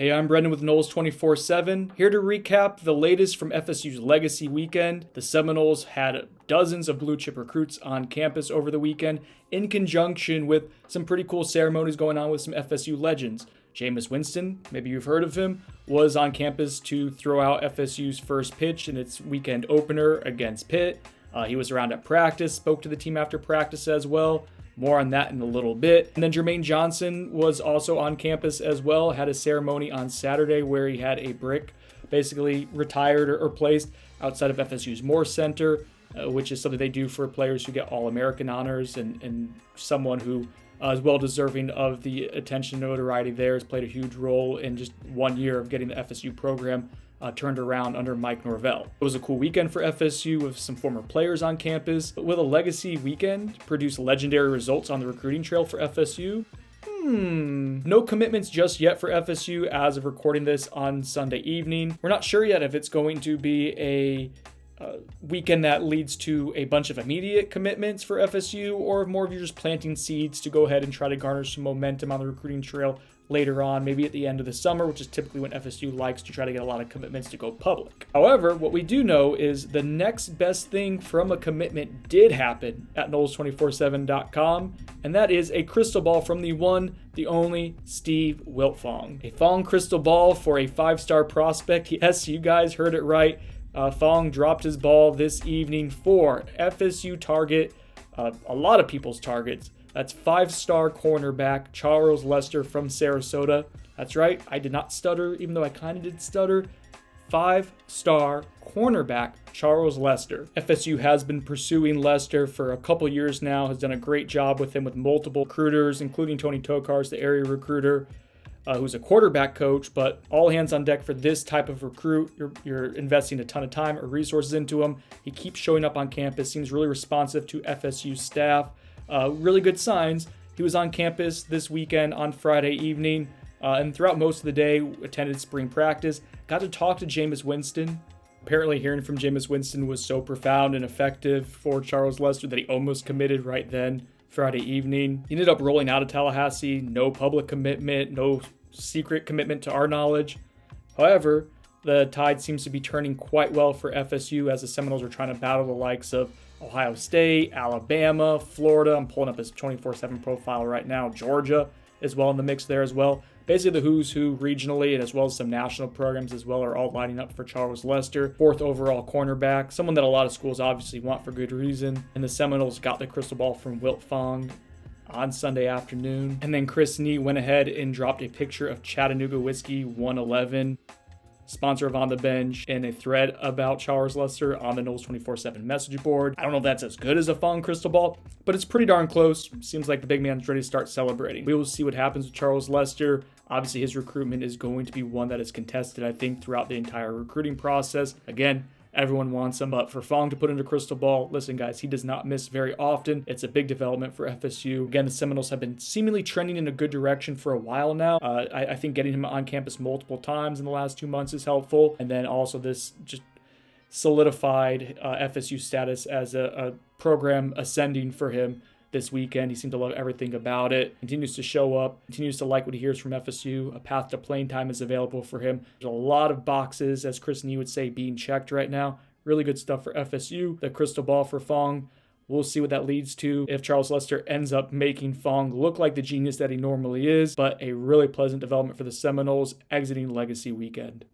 Hey, I'm Brendan with Knowles 24/7, here to recap the latest from FSU's Legacy Weekend. The Seminoles had dozens of blue chip recruits on campus over the weekend, in conjunction with some pretty cool ceremonies going on with some FSU legends. Jameis Winston, maybe you've heard of him, was on campus to throw out FSU's first pitch in its weekend opener against Pitt. He was around at practice, spoke to the team after practice as well. More on that in a little bit. And then Jermaine Johnson was also on campus as well, had a ceremony on Saturday where he had a brick basically retired or placed outside of FSU's Moore Center, which is something they do for players who get All-American honors, and someone who is well deserving of the attention and notoriety there, has played a huge role in just 1 year of getting the FSU program turned around under Mike Norvell. It was a cool weekend for FSU with some former players on campus. But will a Legacy Weekend produce legendary results on the recruiting trail for FSU? No commitments just yet for FSU as of recording this on Sunday evening. We're not sure yet if it's going to be a weekend that leads to a bunch of immediate commitments for FSU, or if more of you just planting seeds to go ahead and try to garner some momentum on the recruiting trail later on, maybe at the end of the summer, which is typically when FSU likes to try to get a lot of commitments to go public. However, what we do know is the next best thing from a commitment did happen at Knowles247.com, and that is a crystal ball from the one, the only Steve Wiltfong. A Fong crystal ball for a 5-star prospect. Yes, you guys heard it right. Fong dropped his ball this evening for FSU target, a lot of people's targets. That's 5-star cornerback Charles Lester from Sarasota. That's right, I did not stutter, even though I kind of did stutter. 5-star cornerback Charles Lester. FSU has been pursuing Lester for a couple years now, has done a great job with him with multiple recruiters, including Tony Tokars, the area recruiter, who's a quarterback coach. But all hands on deck for this type of recruit. You're investing a ton of time or resources into him. He keeps showing up on campus, seems really responsive to FSU staff. Really good signs. He was on campus this weekend on Friday evening, and throughout most of the day attended spring practice. Got to talk to Jameis Winston. Apparently hearing from Jameis Winston was so profound and effective for Charles Lester that he almost committed right then Friday evening. He ended up rolling out of Tallahassee. No public commitment, no secret commitment to our knowledge. However, the tide seems to be turning quite well for FSU as the Seminoles are trying to battle the likes of Ohio State, Alabama, Florida. I'm pulling up his 24/7 profile right now. Georgia is well in the mix there as well. Basically the who's who regionally, and as well as some national programs as well, are all lining up for Charles Lester, 4th overall cornerback, someone that a lot of schools obviously want for good reason. And the Seminoles got the crystal ball from Wilt Fong on Sunday afternoon. And then Chris Nee went ahead and dropped a picture of Chattanooga Whiskey 111, sponsor of On the Bench, in a thread about Charles Lester on the Knowles 24/7 message board. I don't know if that's as good as a Fong crystal ball, but it's pretty darn close. Seems like the big man's ready to start celebrating. We will see what happens with Charles Lester. Obviously, his recruitment is going to be one that is contested, I think, throughout the entire recruiting process. Again, everyone wants him, but for Fong to put into crystal ball, listen guys, he does not miss very often. It's a big development for FSU. Again, the Seminoles have been seemingly trending in a good direction for a while now. I think getting him on campus multiple times in the last 2 months is helpful. And then also this just solidified FSU status as a program ascending for him this weekend. He seemed to love everything about it, continues to show up, continues to like what he hears from FSU. A path to playing time is available for him. There's a lot of boxes, as Chris Nee would say, being checked right now. Really good stuff for FSU. The crystal ball for Fong. We'll see what that leads to if Charles Lester ends up making Fong look like the genius that he normally is, but a really pleasant development for the Seminoles exiting Legacy Weekend.